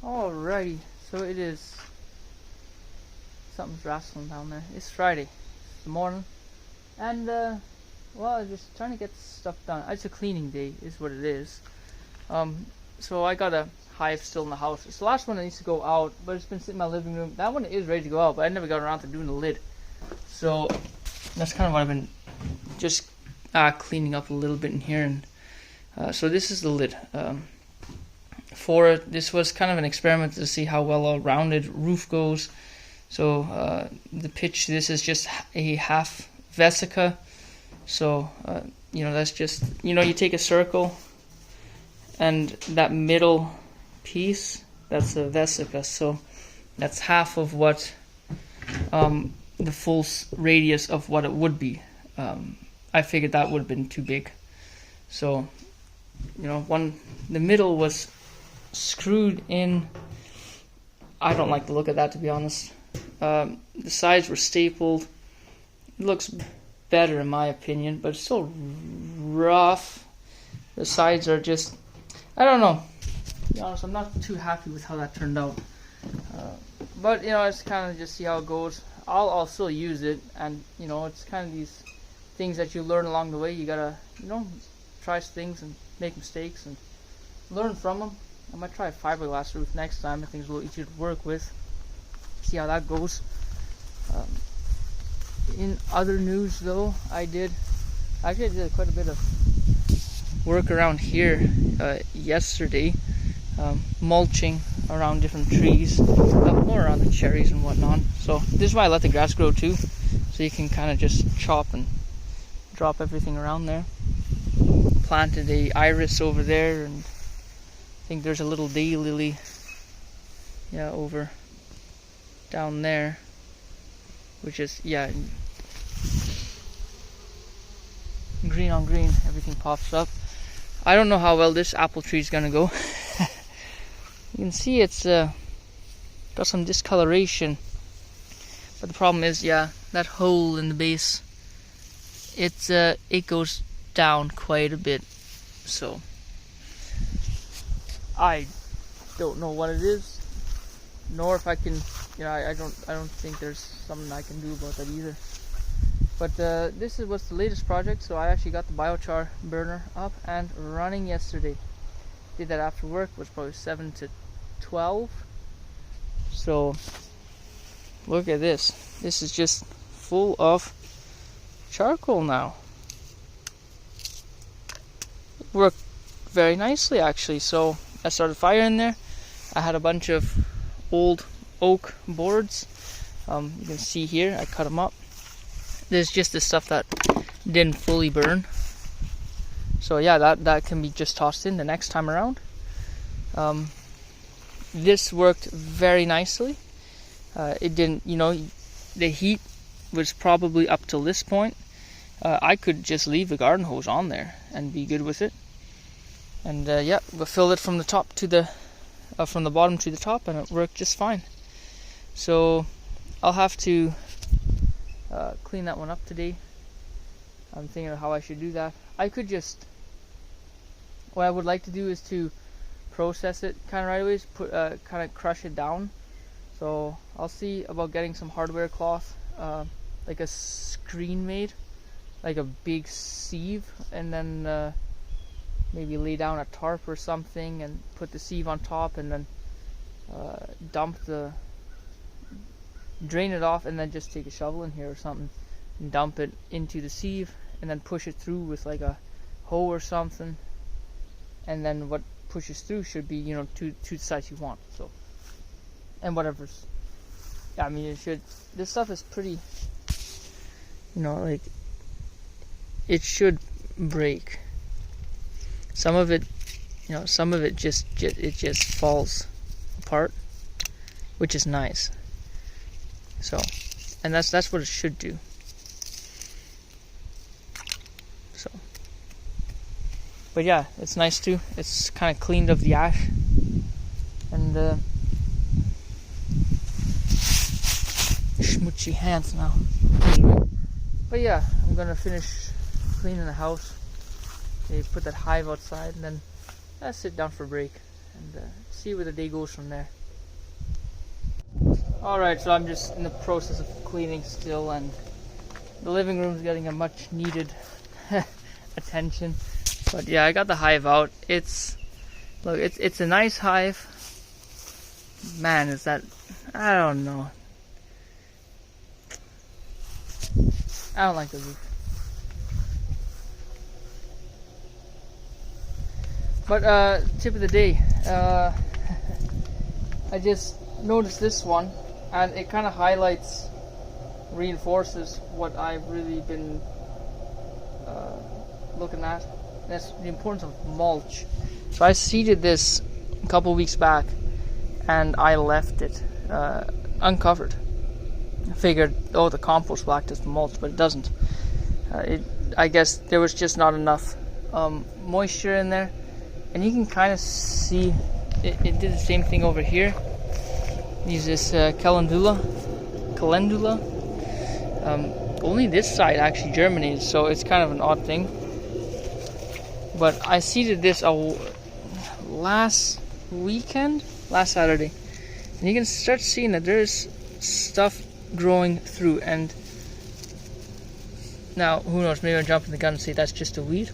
Alrighty, so it is. Something's wrestling down there. It's Friday. It's the morning. And, well, just trying to get stuff done. It's a cleaning day, is what it is. So I got a hive still in the house. It's the last one that needs to go out, but it's been sitting in my living room. That one is ready to go out, but I never got around to doing the lid. So that's kind of what I've been just cleaning up a little bit in here. And so this is the lid. This was kind of an experiment to see how well a rounded roof goes. So the pitch, this is just a half vesica. So that's just, you take a circle, and that middle piece, that's a vesica. So that's half of what the full radius of what it would be. I figured that would have been too big. So the middle was screwed in. I don't like the look of that, to be honest. The sides were stapled. It looks better in my opinion, but it's still rough. The sides are just, I don't know. To be honest, I'm not too happy with how that turned out. But it's kind of just see how it goes. I'll still use it, and it's kind of these things that you learn along the way. You gotta try things and make mistakes and learn from them. I might try a fiberglass roof next time. I think it's a little easier to work with. See how that goes. In other news, though, I did quite a bit of work around here yesterday, mulching around different trees, more around the cherries and whatnot. So this is why I let the grass grow too, so you can kind of just chop and drop everything around there. Planted a iris over there, and I think there's a little daylily, over down there, which is green on green, everything pops up. I don't know how well this apple tree is gonna go. You can see it's got some discoloration, but the problem is that hole in the base, it goes down quite a bit. So I don't know what it is, nor if I can, I don't think there's something I can do about that either. But this was the latest project, so I actually got the biochar burner up and running yesterday. Did that after work. It was probably 7 to 12. So look at this. This is just full of charcoal now. It worked very nicely, actually. So I started fire in there. I had a bunch of old oak boards. You can see here, I cut them up. There's just the stuff that didn't fully burn. So that can be just tossed in the next time around. This worked very nicely. It didn't, the heat was probably up till this point. I could just leave the garden hose on there and be good with it. And we filled it from the top to the from the bottom to the top, and it worked just fine. So I'll have to clean that one up today. I'm thinking of how I should do that. I could just, what I would like to do is to process it kind of right away, kind of crush it down. So I'll see about getting some hardware cloth, like a screen made, like a big sieve, and then maybe lay down a tarp or something and put the sieve on top, and then drain it off, and then just take a shovel in here or something and dump it into the sieve, and then push it through with like a hoe or something, and then what pushes through should be to the size you want. So, and whatever's, it should, this stuff is pretty, like, it should break. Some of it just falls apart, which is nice. So, and that's what it should do. So, but it's nice too. It's kind of cleaned up the ash, and schmutzy hands now. But I'm gonna finish cleaning the house. Maybe put that hive outside, and then sit down for a break and see where the day goes from there. Alright, so I'm just in the process of cleaning still, and the living room's getting a much needed attention. But yeah, I got the hive out. It's a nice hive. Man, is that, I don't know. I don't like the roof. But tip of the day, I just noticed this one, and it kind of reinforces what I've really been looking at. That's the importance of mulch. So I seeded this a couple weeks back, and I left it uncovered. I figured, oh, the compost will act as the mulch, but it doesn't. I guess there was just not enough moisture in there, and you can kind of see it did the same thing over here. Use this calendula. Only this side actually germinated, so it's kind of an odd thing. But I seeded this last Saturday, and you can start seeing that there's stuff growing through. And now, who knows, maybe I'm jumping the gun and say that's just a weed.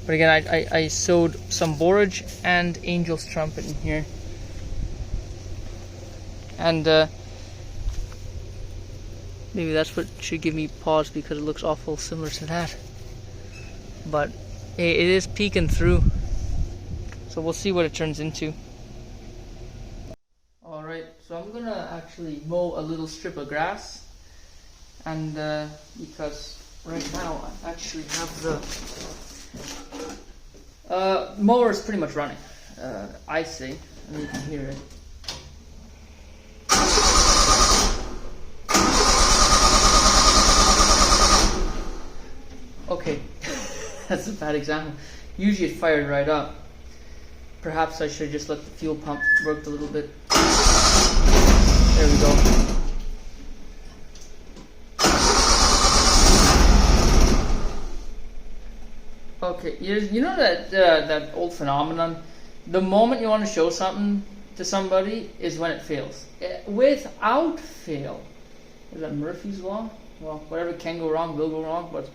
But again, I sowed some borage and angel's trumpet in here. And maybe that's what should give me pause, because it looks awful similar to that. But it is peeking through, so we'll see what it turns into. Alright, so I'm gonna actually mow a little strip of grass, and because right now I actually have the mower is pretty much running, I say, and you can hear it. Okay, that's a bad example. Usually it fired right up. Perhaps I should just let the fuel pump work a little bit. There we go. Okay, you know that old phenomenon? The moment you want to show something to somebody is when it fails. Without fail. Is that Murphy's Law? Well, whatever can go wrong will go wrong, but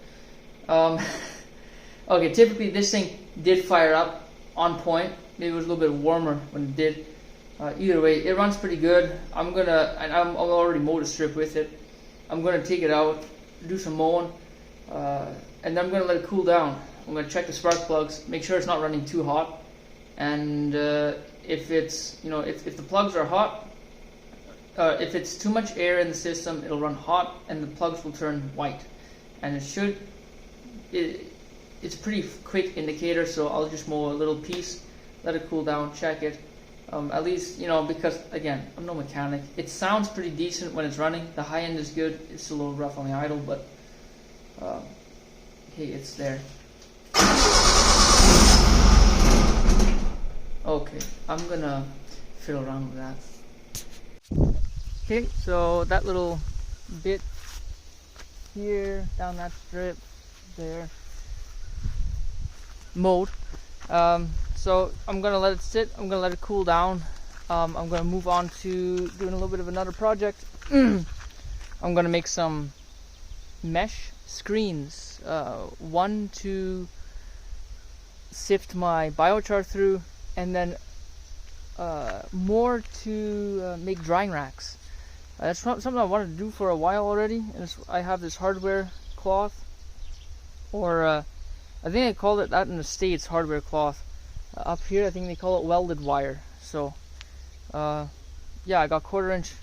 okay, typically this thing did fire up on point. Maybe it was a little bit warmer when it did. Either way, it runs pretty good. I'm already mowed a strip with it. I'm gonna take it out, do some mowing, and then I'm gonna let it cool down. I'm gonna check the spark plugs, make sure it's not running too hot, and if it's, if the plugs are hot, if it's too much air in the system, it'll run hot and the plugs will turn white, and it's a pretty quick indicator. So I'll just mow a little piece, let it cool down, check it. At least, because again, I'm no mechanic. It sounds pretty decent when it's running. The high end is good. It's a little rough on the idle, but hey, it's there. Okay, I'm gonna fiddle around with that. Okay, so that little bit here, down that strip, there, mowed. So I'm gonna let it sit. I'm gonna let it cool down. I'm gonna move on to doing a little bit of another project. I'm gonna make some mesh screens. One to sift my biochar through, and then more to make drying racks. That's something I wanted to do for a while already. And I have this hardware cloth, or I think I called it that in the States, hardware cloth. Up here I think they call it welded wire. So yeah, I got 1/4 inch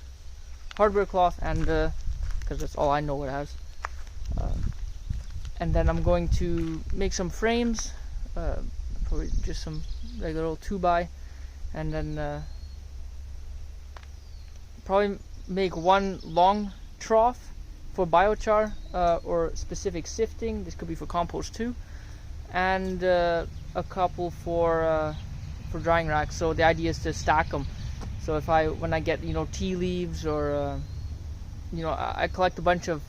hardware cloth, and because that's all I know it has. And then I'm going to make some frames, probably just some regular old 2x, and then probably make one long trough for biochar or specific sifting. This could be for compost too, and a couple for drying racks. So the idea is to stack them. So when I get tea leaves, or I collect a bunch of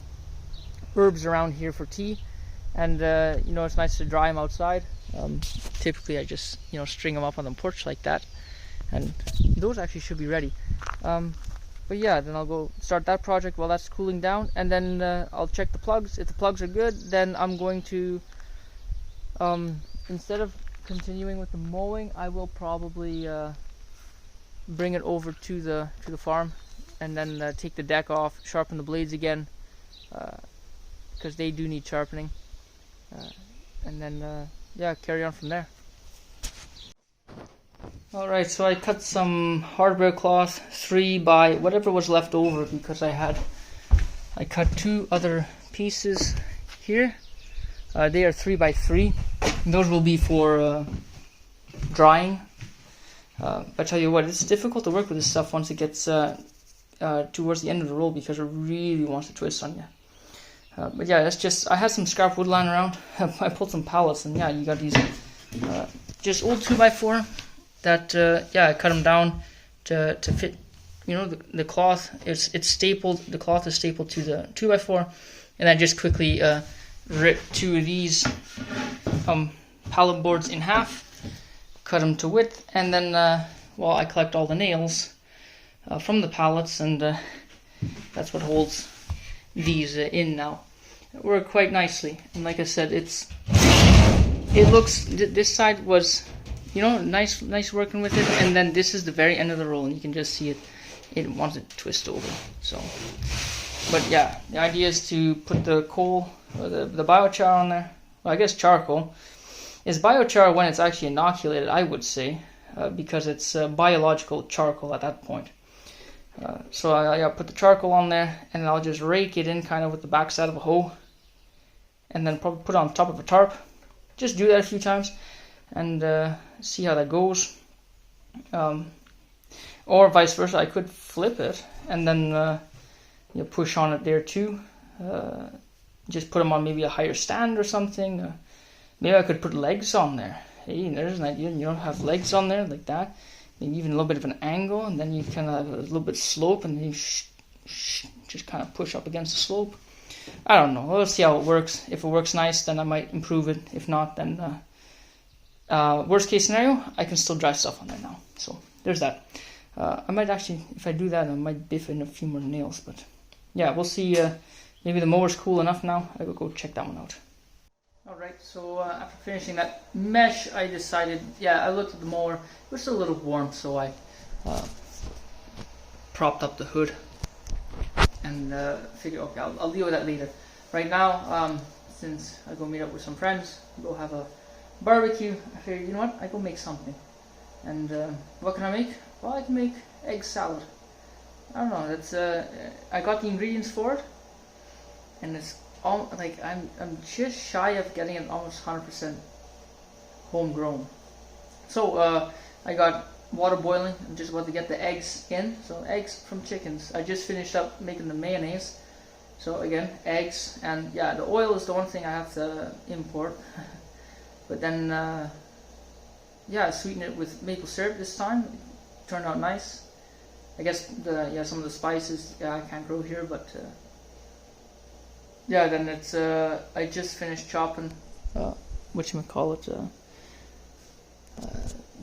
herbs around here for tea, and it's nice to dry them outside. Typically I just string them up on the porch like that, and those actually should be ready. But yeah, then I'll go start that project while that's cooling down, and then I'll check the plugs. If the plugs are good, then I'm going to, instead of continuing with the mowing, I will probably bring it over to the farm, and then take the deck off, sharpen the blades again, because they do need sharpening, and then yeah, carry on from there. Alright, so I cut some hardware cloth 3 by whatever was left over, because I cut 2 other pieces here. They are 3 by 3. Those will be for drying. I tell you what, it's difficult to work with this stuff once it gets towards the end of the roll, because it really wants to twist on you. But yeah, that's just, I had some scrap wood lying around. I pulled some pallets, and yeah, you got these just old 2x4 that yeah, I cut them down to fit, you know, the cloth. It's stapled, the cloth is stapled to the 2x4, and I just quickly ripped 2 of these pallet boards in half, cut them to width, and then well, I collect all the nails from the pallets, and that's what holds these in now. It worked quite nicely, and like I said, it looks, this side was, you know, nice working with it, and then this is the very end of the roll, and you can just see it wants to twist over. So, but yeah, the idea is to put the coal, or the biochar on there. Well, I guess charcoal is biochar when it's actually inoculated, I would say, because it's biological charcoal at that point. So I put the charcoal on there, and then I'll just rake it in kind of with the backside of a hoe, and then probably put it on top of a tarp. Just do that a few times, and see how that goes. Or vice versa, I could flip it and then you know, push on it there too. Just put them on maybe a higher stand or something. Maybe I could put legs on there. Hey, there's an idea. You don't have legs on there like that. Maybe even a little bit of an angle, and then you kind of have a little bit of slope, and then you just kind of push up against the slope. I don't know. We'll see how it works. If it works nice, then I might improve it. If not, then worst case scenario, I can still dry stuff on there now. So there's that. I might actually, if I do that, I might biff in a few more nails. But yeah, we'll see. Maybe the mower's cool enough now. I will go check that one out. Alright, so after finishing that mesh, I decided, yeah, I looked at the mower. It was still a little warm, so I propped up the hood and figured, okay, I'll deal with that later. Right now, since I go meet up with some friends, go have a barbecue, I figured, you know what, I go make something. And what can I make? Well, I can make egg salad. I don't know, that's I got the ingredients for it, and it's all like I'm just shy of getting it almost 100% homegrown. So I got water boiling. I'm just about to get the eggs in. So eggs from chickens. I just finished up making the mayonnaise. So again, eggs, and yeah, the oil is the one thing I have to import. But then yeah, I sweetened it with maple syrup this time. It turned out nice. I guess some of the spices I can't grow here, but yeah, then it's I just finished chopping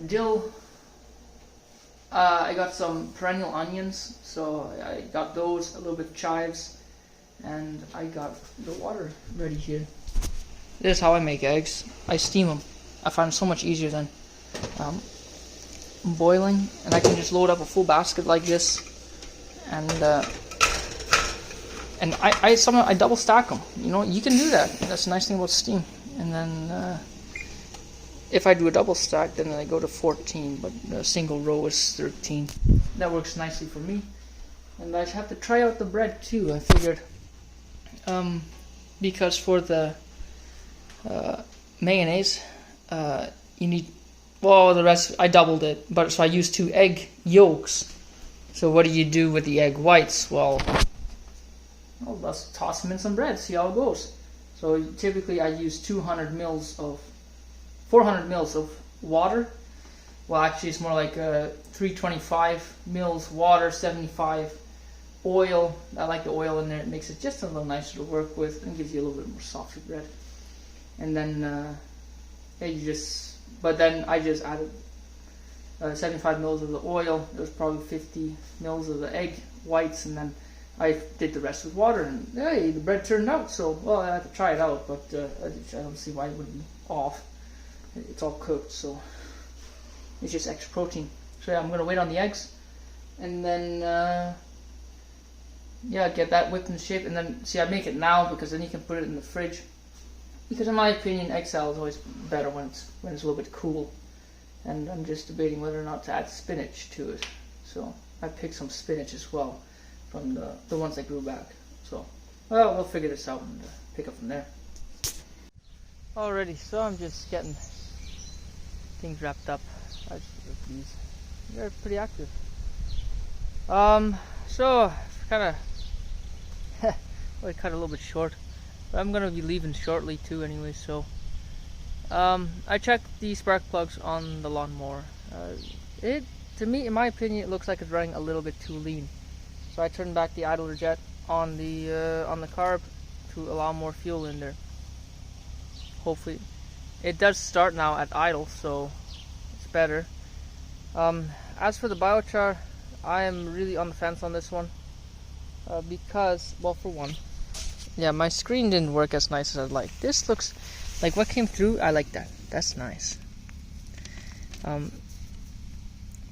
dill. I got some perennial onions, so I got those, a little bit of chives, and I got the water ready here. This is how I make eggs. I steam them. I find it so much easier than boiling, and I can just load up a full basket like this, and I double stack them. You know, you can do that. That's the nice thing about steam. And then if I do a double stack, then I go to 14, but a single row is 13. That works nicely for me. And I have to try out the bread too. I figured because for the mayonnaise, you need, well, the rest I doubled it, but so I used 2 egg yolks. So what do you do with the egg whites? Well, let's toss them in some bread, see how it goes. So typically I use 400 mils of water. Well, actually it's more like 325 mils water, 75 oil. I like the oil in there. It makes it just a little nicer to work with and gives you a little bit more softer bread. And then I just added 75 mils of the oil. There was probably 50 mils of the egg whites, and then I did the rest with water. And hey, the bread turned out. So well, I had to try it out, but I don't see why it would be off. It's all cooked, so it's just extra protein. So yeah, I'm gonna wait on the eggs, and then yeah, get that whipped in shape. And then see, I make it now because then you can put it in the fridge. Because in my opinion, egg salad is always better when it's a little bit cool. And I'm just debating whether or not to add spinach to it. So I picked some spinach as well from the ones that grew back. So well, we'll figure this out and pick up from there. Alrighty, so I'm just getting things wrapped up. I just look at these. They're pretty active. So kind of well, cut a little bit short. But I'm gonna be leaving shortly too, anyway. So I checked the spark plugs on the lawnmower. To me, in my opinion, it looks like it's running a little bit too lean. So I turned back the idler jet on the carb to allow more fuel in there. Hopefully, it does start now at idle, so it's better. As for the biochar, I am really on the fence on this one because, well, for one, yeah, my screen didn't work as nice as I'd like. This looks like what came through. I like that. That's nice.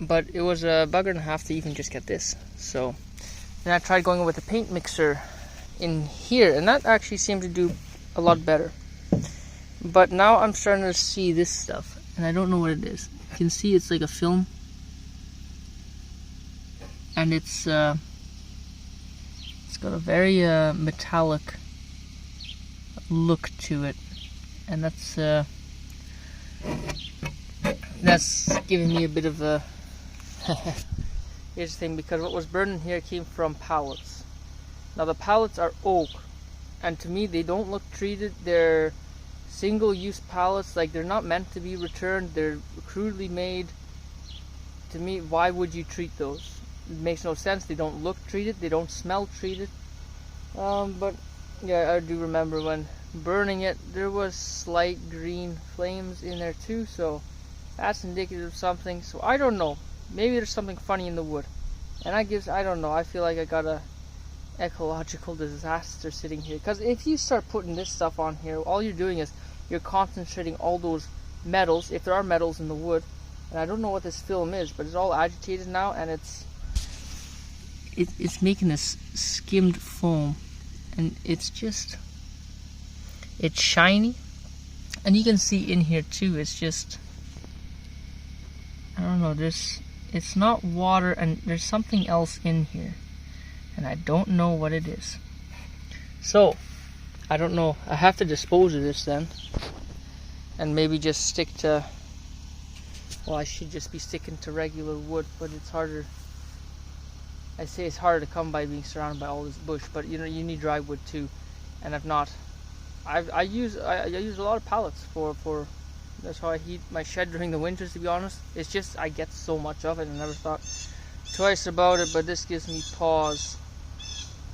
But it was a bugger and a half to even just get this. So then I tried going with the paint mixer in here, and that actually seemed to do a lot better. But now I'm starting to see this stuff, and I don't know what it is. You can see it's like a film, and it's got a very metallic look to it, and that's giving me a bit of a here's the thing, because what was burning here came from pallets. Now the pallets are oak, and to me they don't look treated. They're single-use pallets, like they're not meant to be returned. They're crudely made. To me, why would you treat those? It makes no sense. They don't look treated, they don't smell treated. But yeah, I do remember when burning it, there was slight green flames in there too, so that's indicative of something. So I don't know, maybe there's something funny in the wood, and I don't know, I feel like I got a ecological disaster sitting here. Because if you start putting this stuff on here, all you're doing is you're concentrating all those metals, if there are metals in the wood. And I don't know what this film is, but it's all agitated now, and it's making this skimmed foam, and it's shiny, and you can see in here too, it's just, I don't know, it's not water, and there's something else in here, and I don't know what it is. So I don't know, I have to dispose of this then, and maybe just stick to, well, I should just be sticking to regular wood, but it's harder. I say it's harder to come by being surrounded by all this bush, but you know, you need dry wood too, and I use a lot of pallets for that's how I heat my shed during the winters, to be honest. It's just I get so much of it, and I never thought twice about it, but this gives me pause.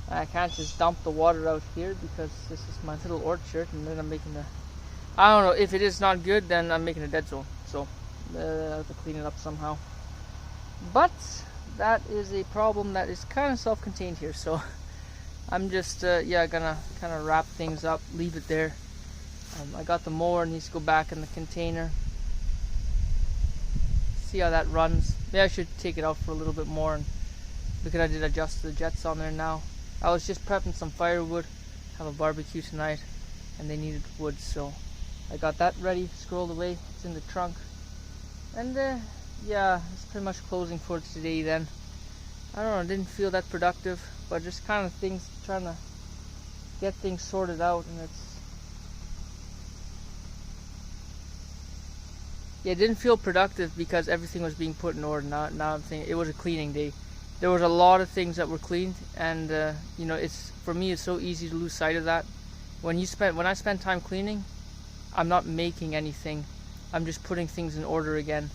I can't just dump the water out here because this is my little orchard, and then I'm making I don't know, if it is not good, then I'm making a dead zone, so I have to clean it up somehow. But that is a problem that is kind of self-contained here, so I'm just gonna kind of wrap things up, leave it there. I got the mower, needs to go back in the container. See how that runs. Maybe I should take it out for a little bit more, and because I did adjust the jets on there now. I was just prepping some firewood, have a barbecue tonight, and they needed wood, so I got that ready, squirreled away. It's in the trunk, and yeah, it's pretty much closing for today then. I don't know, didn't feel that productive, but just kind of trying to get things sorted out, and it didn't feel productive because everything was being put in order. Now I'm thinking it was a cleaning day. There was a lot of things that were cleaned, and you know, for me it's so easy to lose sight of that. When I spend time cleaning, I'm not making anything. I'm just putting things in order again,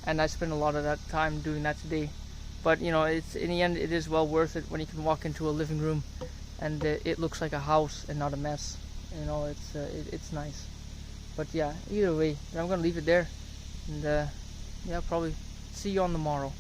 and I spent a lot of that time doing that today. But you know, it's in the end, it is well worth it when you can walk into a living room and it looks like a house and not a mess. You know, it's nice. But yeah, either way, I'm gonna leave it there, and yeah, probably See you on the morrow.